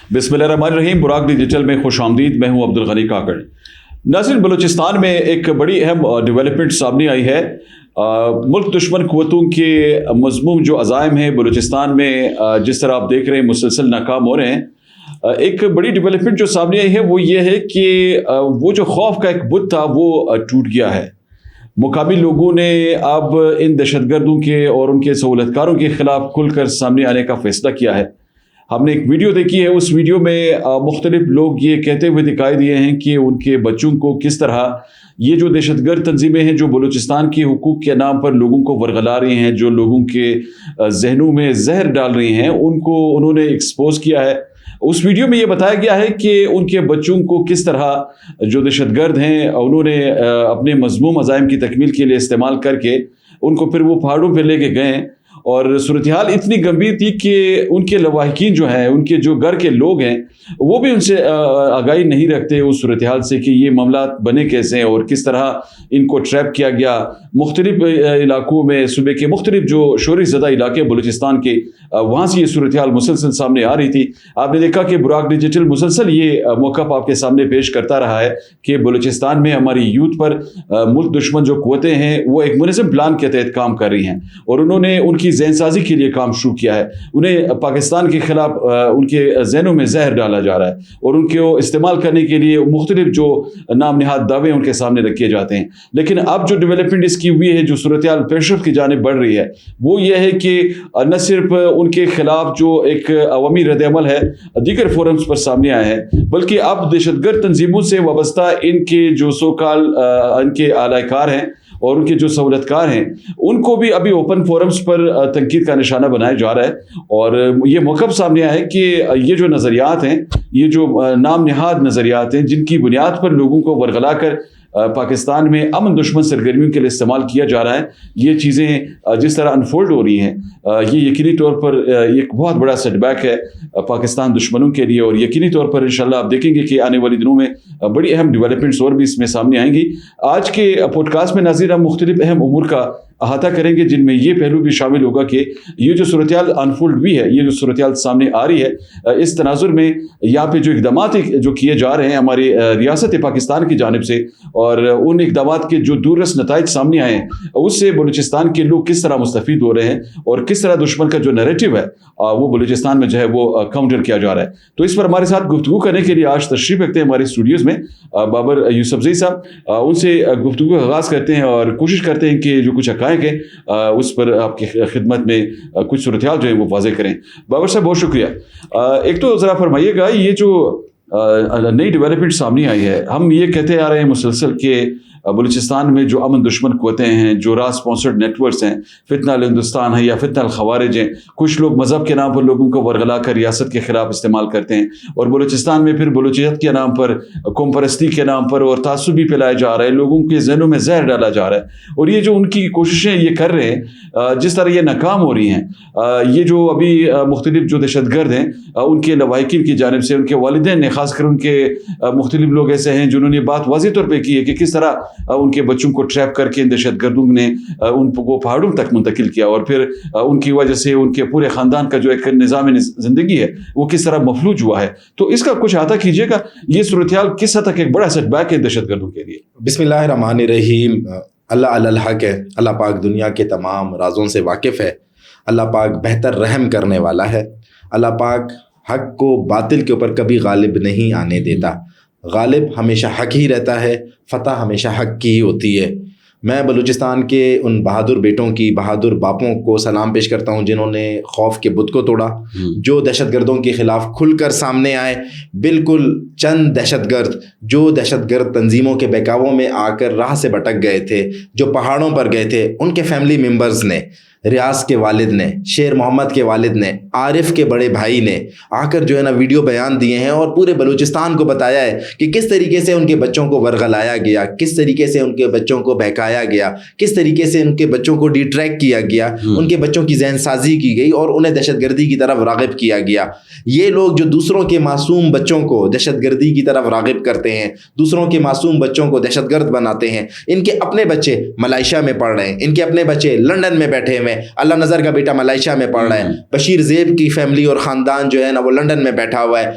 बिस्मिल्लाहिर्रहमानिर्रहीम। बुराक डिजिटल में खुश आमदीद। मैं हूं अब्दुल गनी काकड़। नाज़रीन, बलूचिस्तान में एक बड़ी अहम डेवलपमेंट सामने आई है। मुल्क दुश्मन क़ुव्वतों के मज़मूम जो अज़ाइम हैं बलूचिस्तान में, जिस तरह आप देख रहे हैं मुसलसल नाकाम हो रहे हैं। एक बड़ी डेवलपमेंट जो सामने आई है वो ये है कि वो जो खौफ का एक बुत था वो टूट गया है। मुकामी लोगों ने अब इन दहशतगर्दों के और उनके सहूलतकारों के ख़िलाफ़ खुलकर सामने आने का फ़ैसला किया है। हमने एक वीडियो देखी है, उस वीडियो में मुख्तलिफ लोग ये कहते हुए दिखाई दिए हैं कि उनके बच्चों को किस तरह ये जो दहशतगर्द तंजीमें हैं जो बलूचिस्तान की हुकूक के नाम पर लोगों को वर्गला रही हैं, जो लोगों के जहनों में जहर डाल रही हैं, उनको उन्होंने एक्सपोज किया है। उस वीडियो में ये बताया गया है कि उनके बच्चों को किस तरह जो दहशतगर्द हैं उन्होंने अपने मज़मूम अज़ाइम की तकमील के लिए इस्तेमाल करके उनको फिर वो पहाड़ों पर लेके गए। और सूरत हाल इतनी गंभीर थी कि उनके लवाहिकीन जो हैं, उनके जो घर के लोग हैं, वो भी उनसे आगाही नहीं रखते उस सूरत हाल से कि ये मामला बने कैसे हैं और किस तरह इनको ट्रैप किया गया। मुख्तलिफ इलाकों में सूबे के मुख्तलिफ जो शोरी ज़दा इलाके बलूचिस्तान के, वहाँ से ये सूरत हाल मुसलसल सामने आ रही थी। आपने देखा कि बुराक डिजिटल मुसलसल ये मौक़िफ़ आपके सामने पेश करता रहा है कि बलूचिस्तान में हमारी यूथ पर मुल्क दुश्मन जो क़ुव्वतें हैं वो एक मुनज़्ज़म प्लान के तहत काम कर रही हैं और उन्होंने उनकी ज़हनसाज़ी के लिए काम शुरू किया है। उन्हें पाकिस्तान के ख़िलाफ़ उनके ज़हनों में जहर डाला जा रहा है और उनको इस्तेमाल करने के लिए मुख्तलिफ जो नाम निहाद दावे उनके सामने रखे जाते हैं। लेकिन अब जो डेवलपमेंट इसकी हुई है, जो सूरत हाल पेशरफ की जानिब बढ़ रही है, वो ये है कि न सिर्फ उनके ख़िलाफ़ जो एक अवामी रद्द-ए-अमल है दीगर फोरम्स पर सामने आया है, बल्कि अब दहशतगर्द तंजीमों से वाबस्ता इनके जो सोकाल इनके आलाकार हैं और उनके जो सहूलतकार हैं, उनको भी अभी ओपन फोरम्स पर तनकीद का निशाना बनाया जा रहा है। और ये मौक़िफ़ सामने आया है कि ये जो नज़रियात हैं, ये जो नाम निहाद नज़रियात हैं, जिनकी बुनियाद पर लोगों को वर्गला कर पाकिस्तान में अमन दुश्मन सरगर्मियों के लिए इस्तेमाल किया जा रहा है, ये चीज़ें जिस तरह अनफोल्ड हो रही हैं, ये यकीनी तौर पर एक बहुत बड़ा सेटबैक है पाकिस्तान दुश्मनों के लिए। और यकीनी तौर पर इंशाल्लाह आप देखेंगे कि आने वाले दिनों में बड़ी अहम डेवलपमेंट्स और भी इसमें सामने आएंगी। आज के पॉडकास्ट में नाज़रीन हम मुख्तलिफ अहम उमूर का अहाता करेंगे, जिनमें ये पहलू भी शामिल होगा कि ये जो सूरत हाल अनफोल्ड हुई है, ये जो सूरत हाल सामने आ रही है, इस तनाजुर में यहाँ पे जो इक़दामात जो किए जा रहे हैं हमारी रियासत पाकिस्तान की जानिब से, और उन इक़दामात के जो दूररस नताइज सामने आए हैं, उससे बलूचिस्तान के लोग किस तरह मुस्तफ़ीद हो रहे हैं और किस तरह दुश्मन का जो नैरेटिव है वो बलूचिस्तान में जो है वो काउंटर किया जा रहा है। तो इस पर हमारे साथ गुफ्तगू करने के लिए आज तशरीफ़ रखते हैं हमारे स्टूडियोज़ में बाबर यूसुफज़ई साहब। उनसे गुफ्तगू का आगाज़ करते हैं और कोशिश करते हैं कि जो कुछ हक़ाइक़ हैं उस पर आपकी खिदमत में कुछ सूरत हाल जो है वो वाज़ेह करें। बाबर साहब बहुत शुक्रिया। एक तो ज़रा फरमाइएगा, ये जो नई डेवलपमेंट सामने आई है, हम ये कहते आ रहे हैं मुसलसल के बलूचिस्तान में जो अमन दुश्मन क़ुव्वतें हैं, जो रा स्पॉन्सर्ड नेटवर्क्स हैं, फितना अल हिंदुस्तान है या फितना अल खवारिज हैं, कुछ लोग मज़हब के नाम पर लोगों को वर्गला कर रियासत के ख़िलाफ़ इस्तेमाल करते हैं, और बलूचिस्तान में फिर बलूचियत के नाम पर, कौम परस्ती के नाम पर और तासुब भी फैलाया जा रहा है, लोगों के ज़हनों में जहर डाला जा रहा है। और ये जो उनकी कोशिशें ये कर रहे हैं, जिस तरह ये नाकाम हो रही हैं, ये जो अभी मुख्तलिफ जो दहशतगर्द हैं उनके लवाहिकीन की जानिब से, उनके वालिदैन ने, ख़ासकर उनके मुख्तलिफ लोग ऐसे हैं जिन्होंने बात वाज़ेह तौर पर की है कि किस तरह उनके बच्चों को ट्रैप करके दहशतगर्दों ने उनको पहाड़ों तक मुंतकिल किया और फिर उनकी वजह से उनके पूरे ख़ानदान का जो एक निज़ाम ज़िंदगी है वो किस तरह मफलूज हुआ है। तो इसका कुछ अहाता कीजिएगा, ये सूरत हाल किस हद तक एक बड़ा सेटबैक है दहशतगर्दों के लिए। बिस्मिल्लाहिर्रहमानिर्रहीम। अल्लाह अल्ल हक है। अल्लाह पाक दुनिया के तमाम राज़ों से वाकिफ़ है। अल्लाह पाक बेहतर रहम करने वाला है। अल्लाह पाक हक को बातिल के ऊपर कभी गालिब नहीं आने देता। गालिब हमेशा हक ही रहता है, फ़तह हमेशा हक की ही होती है। मैं बलूचिस्तान के उन बहादुर बेटों की, बहादुर बापों को सलाम पेश करता हूँ जिन्होंने खौफ के बुत को तोड़ा, जो दहशतगर्दों के ख़िलाफ़ खुलकर सामने आए। बिल्कुल चंद दहशतगर्द जो दहशतगर्द तंजीमों के बहकावों में आकर राह से भटक गए थे, जो पहाड़ों पर गए थे, उनके फैमिली मेम्बर्स ने, रियाज के वालिद ने, शेर मोहम्मद के वालिद ने, आरिफ के बड़े भाई ने आकर जो है ना वीडियो बयान दिए हैं और पूरे बलूचिस्तान को बताया है कि किस तरीके से उनके बच्चों को वर्गलाया गया, किस तरीके से उनके बच्चों को बहकाया गया, किस तरीके से उनके बच्चों को डिट्रैक्ट किया गया, उनके बच्चों की जहन साजी की गई और उन्हें दहशतगर्दी की तरफ राग़िब किया गया। ये लोग जो दूसरों के मासूम बच्चों को दहशतगर्दी की तरफ राग़िब करते हैं, दूसरों के मासूम बच्चों को दहशतगर्द बनाते हैं, इनके अपने बच्चे मलेशिया में पढ़ रहे हैं, इनके अपने बच्चे लंदन में बैठे हुए, अल्लाह नज़र का बेटा मलेशिया में पढ़ रहा है, बशीर ज़ेब की फैमिली और ख़ानदान जो है ना वो लंदन में बैठा हुआ है,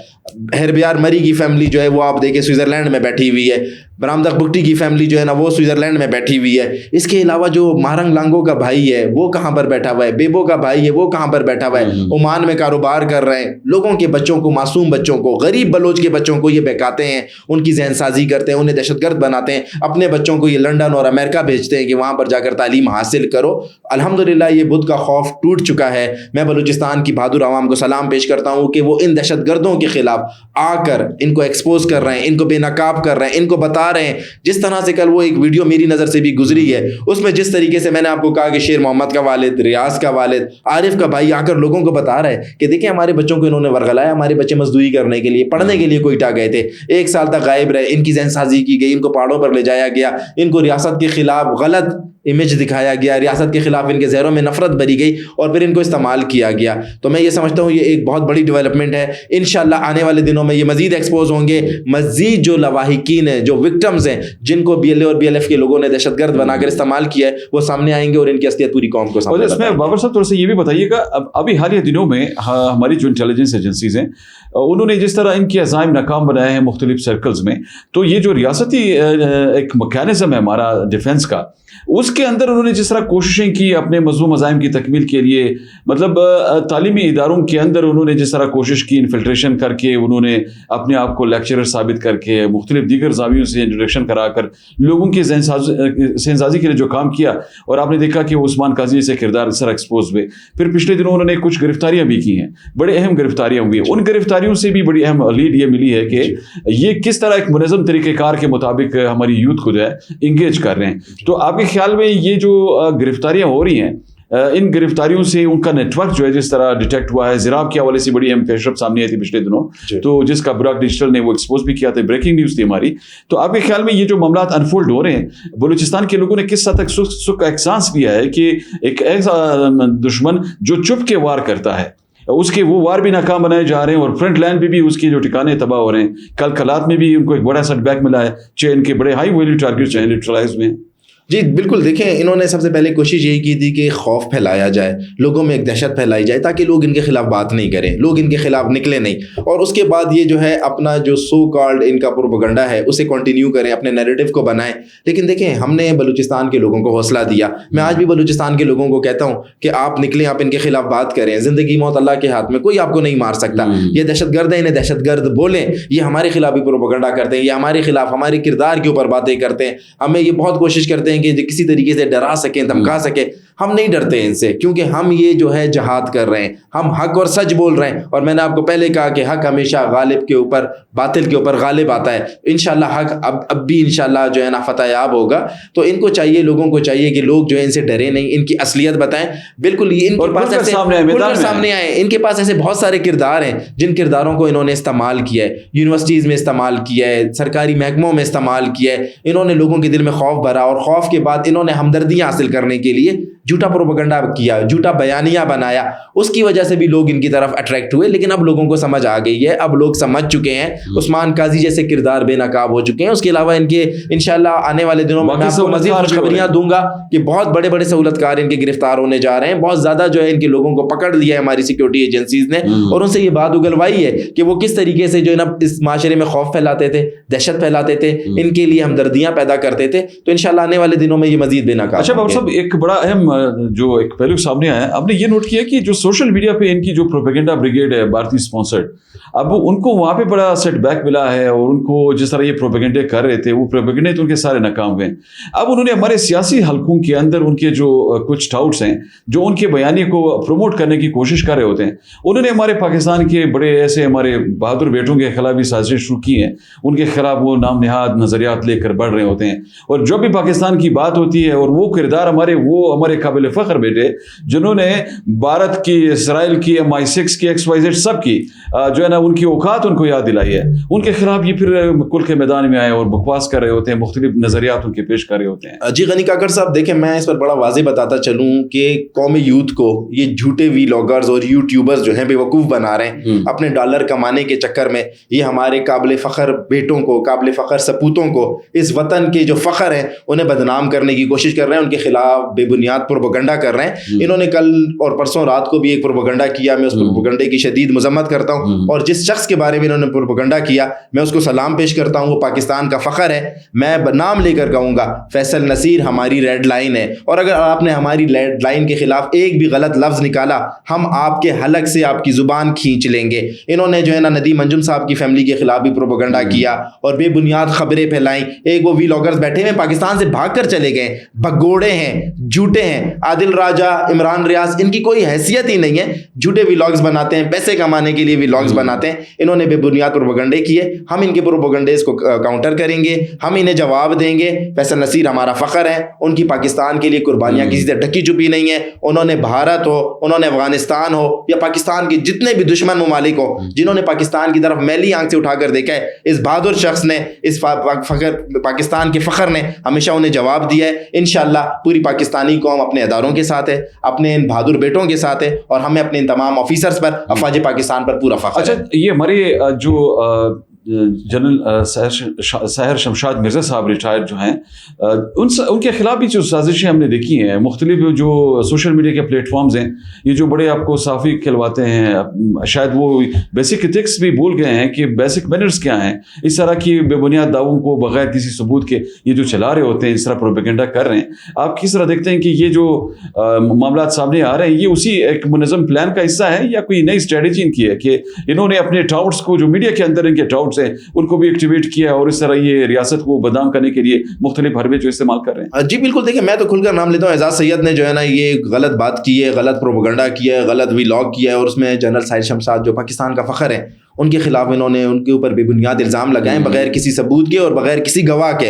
ہربیار مری کی فیملی جو ہے وہ آپ دیکھیں سوئٹزرلینڈ میں بیٹھی ہوئی ہے, برامدق بگٹی کی فیملی جو ہے نا وہ سوئٹزرلینڈ میں بیٹھی ہوئی ہے. اس کے علاوہ جو مارنگ لانگو کا بھائی ہے وہ کہاں پر بیٹھا ہوا ہے, بیبو کا بھائی ہے وہ کہاں پر بیٹھا ہوا ہے, عمان میں کاروبار کر رہے ہیں. لوگوں کے بچوں کو, معصوم بچوں کو, غریب بلوچ کے بچوں کو یہ بہکاتے ہیں, ان کی ذہن سازی کرتے ہیں, انہیں دہشت گرد بناتے ہیں. اپنے بچوں کو یہ لنڈن اور امریکہ بھیجتے ہیں کہ وہاں پر جا کر تعلیم حاصل کرو. الحمدللہ یہ بدھ کا خوف ٹوٹ چکا ہے. میں بلوچستان کی بہادر عوام کو سلام پیش کرتا ہوں کہ وہ ان دہشت گردوں کے خلاف آ کر ان کو ایکسپوز کر رہے ہیں, ان کو بے نقاب کر رہے ہیں, ان کو بتا رہے ہیں. جس طرح سے کل وہ ایک ویڈیو میری نظر سے بھی گزری ہے, اس میں جس طریقے سے میں نے آپ کو کہا کہ شیر محمد کا والد, ریاض کا والد, عارف کا بھائی آ کر لوگوں کو بتا رہا ہے کہ دیکھیں ہمارے بچوں کو انہوں نے ورغلایا, ہمارے بچے مزدوری کرنے کے لیے, پڑھنے کے لیے کوئٹہ گئے تھے, 1 سال تک غائب رہے, ان کی ذہن سازی کی گئی, ان کو پہاڑوں پر لے جایا گیا, ان کو ریاست کے خلاف غلط امیج دکھایا گیا, ریاست کے خلاف ان کے ذہنوں میں نفرت بھری گئی اور پھر ان کو استعمال کیا گیا. تو میں یہ سمجھتا ہوں یہ ایک بہت بڑی ڈیولپمنٹ ہے. انشاءاللہ آنے والے دنوں میں یہ مزید ایکسپوز ہوں گے, مزید جو لواحقین ہیں, جو وکٹمز ہیں, جن کو BLA اور BLF کے لوگوں نے دہشت گرد بنا کر استعمال کیا ہے, وہ سامنے آئیں گے اور ان کی اصلیت پوری قوم کو سامنے اس میں بابر صاحب تھوڑا سا یہ بھی بتائیے گا, ابھی حالیہ دنوں میں ہماری جو انٹیلیجنس ایجنسیز ہیں انہوں نے جس طرح ان کے عزائم ناکام بنائے ہیں مختلف سرکلز میں, تو یہ جو ریاستی ایک میکینزم ہے ہمارا ڈیفنس کا, اس کے اندر انہوں نے جس طرح کوششیں کی اپنے مظلوم عزائم کی تکمیل کے لیے, مطلب تعلیمی اداروں کے اندر انہوں نے جس طرح کوشش کی انفلٹریشن کر کے, انہوں نے اپنے آپ کو لیکچرر ثابت کر کے, مختلف دیگر زاویوں سے انٹروڈکشن کرا کر لوگوں کی ذہن سازی کے لیے جو کام کیا, اور آپ نے دیکھا کہ عثمان قاضی سے کردار اس طرح ایکسپوز ہوئے. پھر پچھلے دنوں انہوں نے کچھ گرفتاریاں بھی کی ہیں, بڑے اہم گرفتاریاں ہوئی. ان گرفتاریوں سے بھی بڑی اہم لیڈ یہ ملی ہے کہ یہ کس طرح ایک منظم طریقہ کار کے مطابق ہماری یوتھ کو جو ہے انگیج کر رہے ہیں. تو آپ کے خیال میں یہ جو گرفتاریاں ہو رہی ہیں, ان گرفتاریوں سے ان کا نیٹ ورک جو ہے جس طرح ڈیٹیکٹ ہوا ہے, زراب کے حوالے سے بڑی اہم پیشرفت سامنے آئی تھی پچھلے دنوں, تو جس کا براک ڈیجیٹل نے وہ ایکسپوز بھی کیا تھا, بریکنگ نیوز تھی ہماری. تو آپ کے خیال میں یہ جو معاملات انفولڈ ہو رہے ہیں, بلوچستان کے لوگوں نے کس حد تک سکھ احساس کیا ہے کہ ایک ایسا دشمن جو چھپ کے وار کرتا ہے, اس کے وہ وار بھی ناکام بنائے جا رہے ہیں, اور فرنٹ لائن پہ بھی اس کے جو ٹھکانے تباہ ہو رہے ہیں. کل کلات میں بھی ان کو ایک بڑا سیٹ بیک ملا ہے, چین کے بڑے ہائی ویلیو ٹارگیٹ چین نیوٹرلائز میں. جی بالکل, دیکھیں انہوں نے سب سے پہلے کوشش یہی کی تھی کہ خوف پھیلایا جائے, لوگوں میں ایک دہشت پھیلائی جائے تاکہ لوگ ان کے خلاف بات نہیں کریں, لوگ ان کے خلاف نکلے نہیں, اور اس کے بعد یہ جو ہے اپنا جو سو کالڈ ان کا پروپیگنڈا ہے اسے کنٹینیو کریں, اپنے نیریٹو کو بنائیں. لیکن دیکھیں ہم نے بلوچستان کے لوگوں کو حوصلہ دیا, میں آج بھی بلوچستان کے لوگوں کو کہتا ہوں کہ آپ نکلیں, آپ ان کے خلاف بات کریں. زندگی موت اللہ کے ہاتھ میں, کوئی آپ کو نہیں مار سکتا. یہ دہشت گرد ہیں, انہیں دہشت گرد بولیں, یہ ہمارے خلاف بھی پروپیگنڈا کرتے ہیں, یہ ہمارے خلاف ہمارے کردار کے اوپر باتیں کرتے ہیں, ہمیں یہ بہت کوشش کرتے ہیں کہ کسی طریقے سے ڈرا سکیں, دھمکا سکیں. ہم نہیں ڈرتے ان سے, کیونکہ ہم یہ جو ہے جہاد کر رہے ہیں, ہم حق اور سچ بول رہے ہیں. اور میں نے آپ کو پہلے کہا کہ حق ہمیشہ غالب کے اوپر, باطل کے اوپر غالب آتا ہے. انشاءاللہ حق اب بھی انشاءاللہ جو ہے نا فتح یاب ہوگا. تو ان کو چاہیے, لوگوں کو چاہیے کہ لوگ جو ہے ان سے ڈرے نہیں, ان کی اصلیت بتائیں. بالکل یہ ان کے پاس ایسے سامنے آئے, ان کے پاس ایسے بہت سارے کردار ہیں جن کرداروں کو انہوں نے استعمال کیا ہے, یونیورسٹیز میں استعمال کیا ہے, سرکاری محکموں میں استعمال کیا ہے. انہوں نے لوگوں کے دل میں خوف بھرا, اور خوف کے بعد انہوں نے ہمدردیاں حاصل کرنے کے لیے جھوٹا پروپیگنڈا کیا, جھوٹا بیانیہ بنایا. اس کی وجہ سے بھی لوگ ان کی طرف اٹریکٹ ہوئے. لیکن اب لوگوں کو سمجھ آ گئی ہے, اب لوگ سمجھ چکے ہیں, عثمان قاضی جیسے کردار بے نقاب ہو چکے ہیں. اس کے علاوہ ان کے انشاءاللہ آنے والے دنوں میں آپ کو مزید خوشخبریاں دوں گا کہ بہت بڑے بڑے سہولت کار ان کے گرفتار ہونے جا رہے ہیں. بہت زیادہ جو ہے ان کے لوگوں کو پکڑ لیا ہے ہماری سیکورٹی ایجنسیز نے, اور ان سے یہ بات اگلوائی ہے کہ وہ کس طریقے سے جو ہے نا اس معاشرے میں خوف پھیلاتے تھے, دہشت پھیلاتے تھے, ان کے لیے ہمدردیاں پیدا کرتے تھے. تو انشاءاللہ آنے والے دنوں میں یہ مزید بے نقاب. اچھا بابر صاحب, ایک بڑا اہم جو ایک پہلو سامنے آیا, آپ نے یہ نوٹ کیا کہ جو سوشل میڈیا پہ ان کی جو پروپیگنڈا بریگیڈ ہے بھارتی اسپانسرڈ, اب ان کو وہاں پہ بڑا سیٹ بیک ملا ہے, اور ان کو جس طرح یہ پروپیگنڈے کر رہے تھے وہ پروپیگنڈے تو ان کے سارے ناکام ہوئے. اب انہوں نے ہمارے سیاسی حلقوں کے اندر ان کے جو کچھ ٹاؤٹس ہیں جو ان کے بیانیے کو پروموٹ کرنے کی کوشش کر رہے ہوتے ہیں, انہوں نے ہمارے پاکستان کے بڑے ایسے ہمارے بہادر بیٹوں کے خلاف بھی سازشیں شروع کی ہیں. ان کے خلاف وہ نام نہاد نظریات لے کر بڑھ رہے ہوتے ہیں, اور جو بھی پاکستان کی بات ہوتی ہے, اور وہ کردار ہمارے قابل فخر بیٹے جنہوں نے بھارت کی, اسرائیل کی, MI6 کی, XYZ سب کی جو ہے نا ان کی اوقات ان کو یاد دلائی ہے, ان کے خلاف یہ پھر کل کے میدان میں آئے اور بکواس کر رہے ہوتے ہیں, مختلف نظریات ان کے پیش کر رہے ہوتے ہیں. جی غنی کاکڑ صاحب, دیکھیں میں اس پر بڑا واضح بتاتا چلوں کہ قومی یوتھ کو یہ جھوٹے ویلاگرز اور یوٹیوبرز جو ہیں بے وقوف بنا رہے ہیں اپنے ڈالر کمانے کے چکر میں. یہ ہمارے قابل فخر بیٹوں کو, قابل فخر سپوتوں کو, اس وطن کے جو فخر ہیں انہیں بدنام کرنے کی کوشش کر رہے ہیں, ان کے خلاف بے بنیاد प्रोपेगेंडा कर रहे हैं। इन्होंने कल और परसों रात को भी एक प्रोपेगेंडा किया, मैं उस प्रोपेगेंडे की शदीद मजम्मत करता हूँ। और जिस शख्स के बारे में इन्होंने प्रोपेगेंडा किया मैं उसको सलाम पेश करता हूँ, वो पाकिस्तान का फ़ख्र है। मैं नाम लेकर कहूँगा फैसल नसीर हमारी रेड लाइन है, और अगर आपने हमारी रेड लाइन के खिलाफ एक भी गलत लफ्ज़ निकाला हम आपके हलक से आपकी ज़ुबान खींच लेंगे। इन्होंने जो है ना नदीम अंजुम साहब की फैमिली के खिलाफ भी प्रोपेगेंडा किया और बेबुनियाद खबरें फैलाई। एक वो व्लॉगर्स बैठे हुए पाकिस्तान से भाग कर चले गए, भगोड़े हैं, झूठे हैं। आदिल राजा, इमरान रियाज, इनकी कोई हैसियत ही नहीं है, झूठे व्लॉग्स बनाते हैं, पैसे कमाने के लिए व्लॉग्स बनाते हैं। इन्होंने बेबुनियाद प्रोपेगेंडे किए, हम इनके प्रोपेगेंडेस को काउंटर करेंगे, हम इन्हें जवाब देंगे। फैसल नसीर हमारा फ़ख्र है, उनकी पाकिस्तान के लिए कुर्बानियाँ किसी से ढकी छुपी नहीं है। उन्होंने भारत हो, उन्होंने अफगानिस्तान हो या पाकिस्तान के जितने भी दुश्मन ममालिक हो जिन्होंने पाकिस्तान की तरफ मैली आंख से उठाकर देखा है, इस बहादुर शख्स ने, इस पाकिस्तान के फ़ख्र ने हमेशा उन्हें जवाब दिया है। इंशाअल्लाह पूरी पाकिस्तानी कौम अपने अदारों के साथ है, अपने इन बहादुर बेटों के साथ है, और हमें अपने इन तमाम ऑफिसर्स पर, अफवाज पाकिस्तान पर पूरा फ़ख्र है। अच्छा, ये हमारे जो जनरल सहर शमशाद मिर्ज़ा साहब रिटायर्ड जो हैं, उनके ख़िलाफ़ भी जो साजिशें हमने देखी हैं, मुख्तलिफ जो सोशल मीडिया के प्लेटफॉर्म्स हैं, ये जो बड़े आपको साफ़ी खिलवाते हैं, शायद वो बेसिक एथिक्स भी भूल गए हैं कि बेसिक मैनर्स क्या हैं। इस तरह की बेबुनियाद दावों को बग़ैर किसी सबूत के ये जो चला रहे होते हैं, इस तरह प्रोपेगेंडा कर रहे हैं। आप किस तरह देखते हैं कि ये जो मामला सामने आ रहे हैं ये उसी एक मुनज़्ज़म प्लान का हिस्सा है, या कोई नई स्ट्रेटजी इनकी है कि इन्होंने अपने डाउट्स को, जो मीडिया के अंदर इनके डाउट्स हैं, उनको भी एक्टिवेट किया और इस तरह ये रियासत को बदनाम करने के लिए मुख्तलिफ हरबे जो इस्तेमाल कर रहे हैं? जी बिल्कुल, देखिए मैं तो खुलकर नाम लेता हूँ, एजाज सैयद ने जो है ना ये गलत बात की है, गलत प्रोपेगेंडा किया है, गलत व्लॉग किया है, और उसमें जनरल सहर शमशाद जो पाकिस्तान का फ़ख्र है उनके खिलाफ इन्होंने उनके ऊपर बेबुनियाद इल्ज़ाम लगाए बगैर किसी सबूत के और बगैर किसी गवाह के।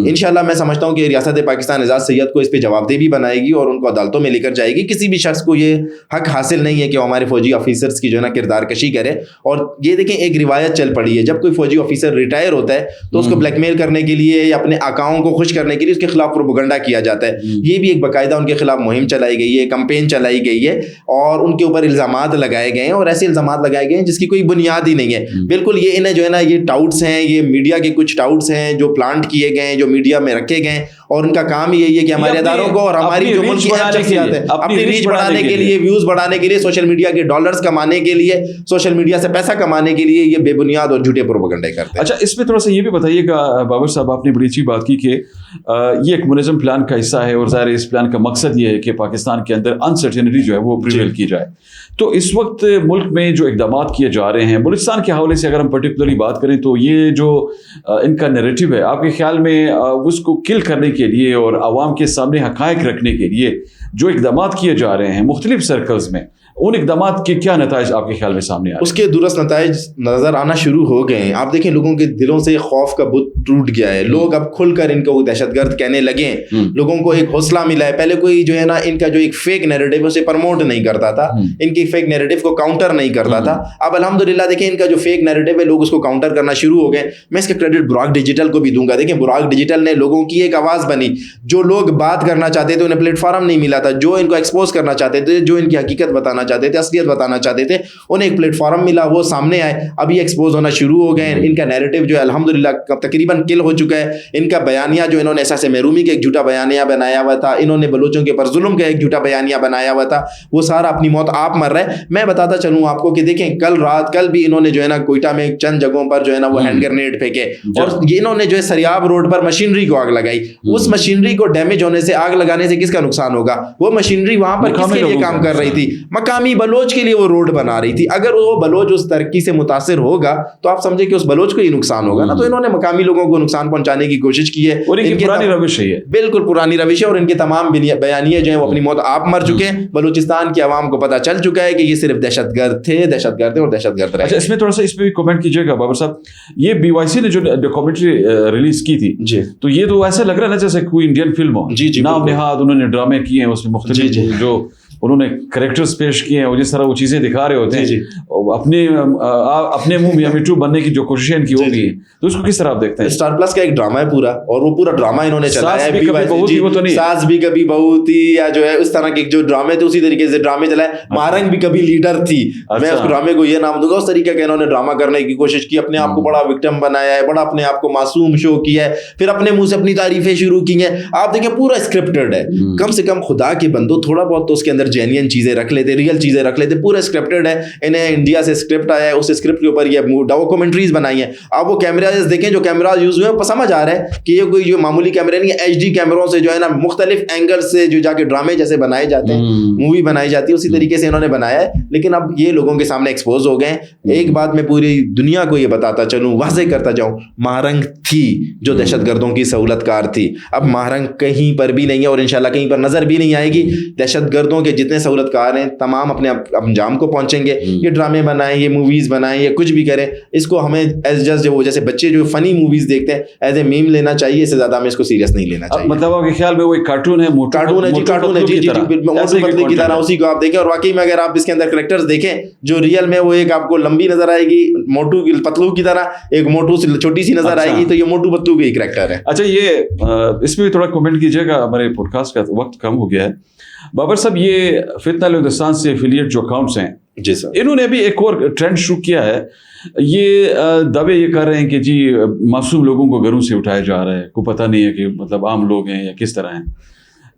इंशाल्लाह मैं समझता हूँ कि रियासत पाकिस्तान एजाज सैयद को इस पे जवाबदेही भी बनाएगी और उनको अदालतों में लेकर जाएगी। किसी भी शख्स को ये हक हासिल नहीं है कि वो हमारे फौजी ऑफिसर्स की जो है ना किरदार कशी करे। और ये देखें, एक रिवायत चल पड़ी है, जब कोई फौजी ऑफिसर रिटायर होता है तो उसको ब्लैकमेल करने के लिए या अपने आकाओं को खुश करने के लिए उसके खिलाफ प्रोपेगेंडा किया जाता है। ये भी एक बाकायदा उनके खिलाफ मुहिम चलाई गई है, कैंपेन चलाई गई है और उनके ऊपर इल्ज़ामात लगाए गए हैं, और ऐसे इल्ज़ामात लगाए गए हैं जिसकी कोई बुनियाद ही नहीं है। बिल्कुल ये इन्हें जो है ना ये टाउट्स हैं, ये मीडिया के कुछ टाउट्स हैं जो प्लांट किए गए हैं, जो मीडिया में रखे गए हैं, और उनका काम ही यही है कि हमारे अदारों को और हमारी जो मुल्क की शख्सियत है अपनी रीच बढ़ाने के लिए, व्यूज बढ़ाने के लिए, सोशल मीडिया के डॉलर्स कमाने के लिए, सोशल मीडिया से पैसा कमाने के लिए ये बेबुनियाद और झूठे प्रोपेगेंडे करते हैं। अच्छा, इसमें थोड़ा सा ये भी बताइएगा बाबर साहब, आपने बड़ी अच्छी बात की कि ये एक मुनज़्ज़म प्लान का हिस्सा है और ज़ाहिर इस प्लान का मकसद ये है कि पाकिस्तान के अंदर अनसर्टेनिटी जो है वो प्रिवेल की जाए। तो इस वक्त मुल्क में जो इक़दाम किए जा रहे हैं बलूचिस्तान के हवाले से अगर हम पर्टिकुलरली बात करें तो ये जो इनका नैरेटिव है, आपके ख्याल में उसको किल करने के लिए और आवाम के सामने हक़ाइक़ रखने के लिए जो इक़दाम किए जा रहे हैं मुख्तलिफ सर्कल्स में, उन इक़दाम के क्या नताइज आपके ख्याल में सामने आ रहे हैं? उसके दुरुस्त नताइज नज़र आना शुरू हो गए हैं। आप देखें लोगों के दिलों से खौफ का बुत टूट गया है, लोग अब खुलकर इनको दहशतगर्द कहने लगे हैं, लोगों को एक हौसला मिला है। पहले कोई जो है ना इनका जो एक फेक नैरेटिव उसे प्रमोट नहीं करता था, इनकी फेक नैरेटिव को काउंटर नहीं करता था। अब अल्हम्दुलिल्लाह देखें इनका जो फेक नैरेटिव है लोग उसको काउंटर करना शुरू हो गए। मैं इसका क्रेडिट बुराक डिजिटल को भी दूंगा। देखें बुराक डिजिटल ने लोगों की एक आवाज़ बनी, जो लोग बात करना चाहते थे उन्हें प्लेटफॉर्म नहीं मिला था, जो इनको एक्सपोज करना चाहते थे, जो इनकी हकीकत बताना चाहते थे, असलियत बताना चाहते थे, उन्हें एक प्लेटफॉर्म मिला, वो सामने आए, अभी एक्सपोज होना शुरू हो गए। इनका नैरेटिव जो है अल्हम्दुलिल्लाह तकरीबन किल हो चुका है। इनका बयानिया जो इन्होंने एहसास महरूमी का एक झूठा बयानिया बनाया हुआ था, इन्होंने बलोचों के ऊपर जुल्म का एक झूठा बयानिया बनाया हुआ था, वो सारा अपनी मौत आप मर रहा है। मैं बताता चलूँ आपको कि देखें कल भी इन्होंने जो है ना कोयटा में चंद जगहों पर जो है ना वो हैंड ग्रेनेड फेंके, और इन्होंने जो है सरियाब रोड पर मशीनरी को आग लगाई। उस मशीनरी को डैमेज होने से, आग लगाने से किसका नुकसान होगा? वो मशीनरी वहां पर किसके लिए काम कर रही थी? मकामी बलोच के लिए वो रोड बना रही थी। अगर वो बलोच उस तरक्की से मुतासिर होगा तो आप समझे कि उस बलोच को ही नुकसान होगा ना। तो इन्होंने मकामी लोगों को नुकसान पहुंचाने की कोशिश की है, और इनकी पुरानी रविश है, बिल्कुल पुरानी रविश है, और इनके तमाम बयानिए जो है वो अपनी मौत आप मर चुके हैं। बलूचिस्तान की आवाम को पता चल चुका है कि ये सिर्फ दहशतगर्द थे और दहशतगर्द रहे। अच्छा, इसमें थोड़ा सा इस पे भी कमेंट कीजिएगा बाबर साहब। ये BYC ने जो डॉक्यूमेंट्री रिलीज की थी जी, तो ये तो ऐसा लग रहा है ना जैसे कोई इंडियन फिल्म हो। नाम निहाद उन्होंने ड्रामे किए हैं उसमें, मुख्तलिफ जो انہوں نے کریکٹرز پیش کیے ہیں اور جس طرح وہ چیزیں دکھا رہے ہوتے ہیں اپنے منہ میاں مٹھو بننے کی جو کوششیں ان کی ہوگی ہیں، تو اس کو کس طرح آپ دیکھتے ہیں؟ اسٹار پلس کا ایک ڈرامہ ہے پورا، اور وہ پورا ڈرامہ انہوں نے چلایا ہے، ساس بھی کبھی بہو تھی، یا جو ہے اس طرح کے جو ڈرامے تھے اسی طریقے سے ڈرامے چلائے. مہارنگ بھی کبھی لیڈر تھی، میں اس ڈرامے کو یہ نام دوں گا. اس طریقے کا انہوں نے ڈرامہ کرنے کی کوشش کی، اپنے آپ کو بڑا وکٹم بنایا ہے، بڑا اپنے آپ کو معصوم شو کیا ہے، پھر اپنے منہ سے اپنی تعریفیں شروع کی ہیں. آپ دیکھیں پورا اسکرپٹڈ ہے. کم سے کم خدا کے بندو تھوڑا بہت تو اس کے اندر جینین چیزیں رکھ لیتے، ریئل چیزیں رکھ لیتے. پورا اسکرپٹڈ ہے. انہیں انڈیا سے اسکرپٹ آیا ہے، اس اسکرپٹ کے اوپر یہ ڈاکومنٹریز بنائی ہیں. آپ وہ کیمراز دیکھیں جو کیمراز یوز ہوئے ہیں، سمجھ آ رہا ہے کہ یہ کوئی جو معمولی کیمرے نہیں ہے، ایچ ڈی کیمروں سے جو ہے نا مختلف اینگل سے جو جا کے ڈرامے جیسے بنائے جاتے ہیں، مووی بنائی جاتی ہے، اسی طریقے سے انہوں نے بنایا ہے. لیکن اب یہ لوگوں کے سامنے ایکسپوز ہو گئے ہیں. ایک بات میں پوری دنیا کو یہ بتاتا چلوں، واضح کرتا جاؤں، مہارنگ تھی جو دہشت گردوں کی سہولت کار تھی. اب مہارنگ کہیں پر بھی نہیں ہے، اور انشاءاللہ کہیں پر نظر بھی نہیں آئے گی. دہشت گردوں کے جتنے سہولت کار ہیں تمام اپنے انجام کو پہنچیں گے. یہ ڈرامے بنائیں، یہ موویز بنائیں، یہ کچھ بھی کریں، اس کو ہمیں ایز جسٹ وہ جیسے بچے جو فنی موویز دیکھتے ہیں ایز اے میم لینا چاہیے، اس سے زیادہ ہمیں اس کو سیریس نہیں لینا چاہیے. مطلب آپ کے خیال میں وہ ایک کارٹون ہے، کارٹون ہے جی، کارٹون ہے جی جی موٹو پتلو کی طرح، اسی کو آپ دیکھیں. اور واقعی میں اگر آپ اس کے اندر کریکٹرز دیکھیں جو ریئل میں وہ ایک آپ کو لمبی نظر آئے گی موٹو پتلو کی طرح، ایک موٹو چھوٹی سی نظر آئے گی، تو یہ موٹو پتلو کی کریکٹر ہے. اچھا، یہ اس میں بھی تھوڑا کمنٹ کیجیے گا، ہمارے پوڈ کاسٹ کا وقت کم ہو گیا ہے. بابر صاحب، یہ فتنہ ہندوستان سے ایفیلیٹ جو اکاؤنٹس ہیں جی سر، انہوں نے ابھی ایک اور ٹرینڈ شروع کیا ہے. یہ دعوے یہ کر رہے ہیں کہ جی معصوم لوگوں کو گھروں سے اٹھایا جا رہا ہے، کوئی پتہ نہیں ہے کہ مطلب عام لوگ ہیں یا کس طرح ہیں.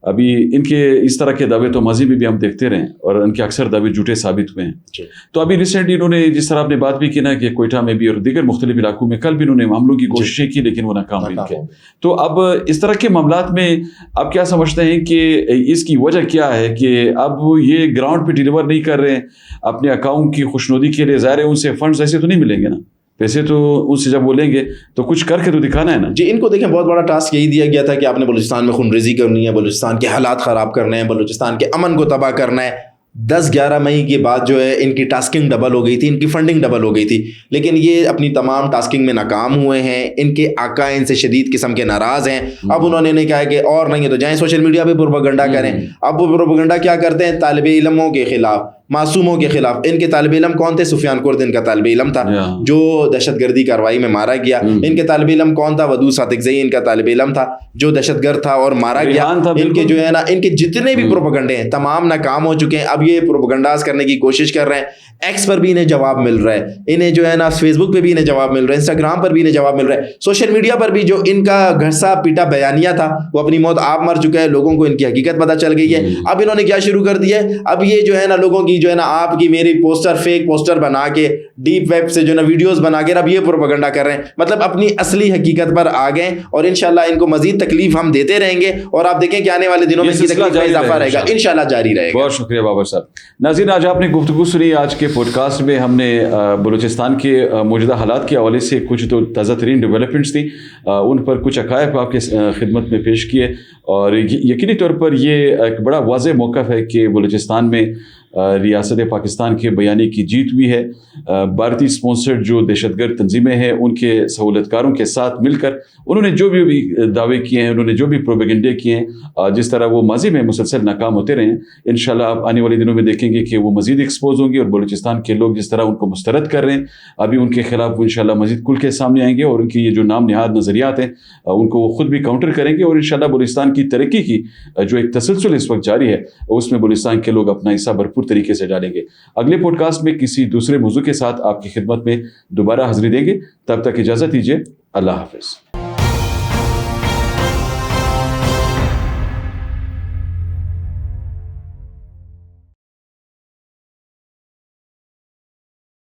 ابھی ان کے اس طرح کے دعوے تو ماضی میں بھی ہم دیکھتے رہے اور ان کے اکثر دعوے جھوٹے ثابت ہوئے ہیں. تو ابھی ریسنٹلی انہوں نے جس طرح آپ نے بات بھی کی نا کہ کوئٹہ میں بھی اور دیگر مختلف علاقوں میں کل بھی انہوں نے حملوں کی کوششیں کی لیکن وہ ناکام بھی تھے. تو اب اس طرح کے معاملات میں آپ کیا سمجھتے ہیں کہ اس کی وجہ کیا ہے کہ اب یہ گراؤنڈ پہ ڈیلیور نہیں کر رہے ہیں اپنے اکاؤنٹ کی خوشنودی کے لیے؟ ظاہر ہے ان سے فنڈز ایسے تو نہیں ملیں گے نا، پیسے تو ان سے جب وہ لیں گے تو کچھ کر کے تو دکھانا ہے نا. جی، ان کو دیکھیں بہت بڑا ٹاسک یہی دیا گیا تھا کہ آپ نے بلوچستان میں خون ریزی کرنی ہے، بلوچستان کے حالات خراب کرنے ہیں، بلوچستان کے امن کو تباہ کرنا ہے. 10-11 مئی کے بعد جو ہے ان کی ٹاسکنگ ڈبل ہو گئی تھی، ان کی فنڈنگ ڈبل ہو گئی تھی، لیکن یہ اپنی تمام ٹاسکنگ میں ناکام ہوئے ہیں. ان کے آقا ان سے شدید قسم کے ناراض ہیں. اب انہوں نے کہا کہ اور نہیں ہے تو جائیں سوشل میڈیا پہ پروپیگنڈا کریں. اب وہ پروپیگنڈا کیا کرتے ہیں؟ طالب علموں کے خلاف، معصوموں کے خلاف. ان کے طالب علم کون تھے؟ سفیان کرد ان کا طالب علم تھا جو دہشت گردی کارروائی میں مارا گیا. ان کے طالب علم کون تھا؟ ودود صادقزئی ان کا طالب علم تھا جو دہشت گرد تھا اور مارا گیا. ان کے جو ہے نا ان کے جتنے بھی پروپیگنڈے ہیں تمام ناکام ہو چکے ہیں. اب یہ پروپیگنڈاز کرنے کی کوشش کر رہے ہیں. ایکس پر بھی انہیں جواب مل رہا ہے، انہیں جو ہے نا فیس بک پہ بھی انہیں جواب مل رہا ہے، انسٹاگرام پر بھی انہیں جواب مل رہا ہے، سوشل میڈیا پر بھی. جو ان کا گھسا پیٹا بیانیہ تھا وہ اپنی موت آپ مر چکا ہے، لوگوں کو ان کی حقیقت پتہ چل گئی ہے. اب انہوں نے کیا شروع کر دیا ہے؟ اب یہ جو ہے نا لوگوں کی جو ہے نا آپ کی میری پوسٹر فیک پوسٹر بنا کے ڈیپ ویب سے جو ہے نا ویڈیوز بنا کے اب یہ پروپیگنڈا کر رہے ہیں. مطلب اپنی اصلی حقیقت پر آ گئے اور انشاءاللہ ان کو مزید تکلیف ہم دیتے رہیں گے. اور آپ دیکھیں کہ آنے والے دنوں میں اس کی تکلیف میں اضافہ رہے گا، انشاءاللہ جاری رہے گا. بہت شکریہ بابر صاحب. ناظرین، آج آپ نے گفتگو سنی. آج کے پوڈ کاسٹ میں ہم نے بلوچستان کے موجودہ حالات کے حوالے سے کچھ تو تازہ ترین ڈیولپمنٹس تھیں، ان پر کچھ حقائق آپ کے خدمت میں پیش کیے. اور یقینی طور پر یہ ایک بڑا واضح موقف ہے کہ بلوچستان میں ریاست پاکستان کے بیانی کی جیت ہوئی ہے. بھارتی اسپانسرڈ جو دہشت گرد تنظیمیں ہیں ان کے سہولت کاروں کے ساتھ مل کر انہوں نے جو بھی دعوے کیے ہیں، انہوں نے جو بھی پروپیگنڈے کیے ہیں، جس طرح وہ ماضی میں مسلسل ناکام ہوتے رہے ہیں، انشاءاللہ آپ آنے والے دنوں میں دیکھیں گے کہ وہ مزید ایکسپوز ہوں گے. اور بلوچستان کے لوگ جس طرح ان کو مسترد کر رہے ہیں ابھی ان کے خلاف وہ انشاءاللہ مزید کھل کے سامنے آئیں گے اور ان کی یہ جو نام نہاد نظریات ہیں ان کو وہ خود بھی کاؤنٹر کریں گے. اور انشاءاللہ بلوچستان کی ترقی کی جو ایک تسلسل اس وقت جاری ہے اس میں بلوچستان کے لوگ اپنا حصہ بھرپور طریقے سے ڈالیں گے. اگلے پوڈ کاسٹ میں کسی دوسرے موضوع کے ساتھ آپ کی خدمت میں دوبارہ حاضری دیں گے. تب تک اجازت دیجیے. اللہ حافظ.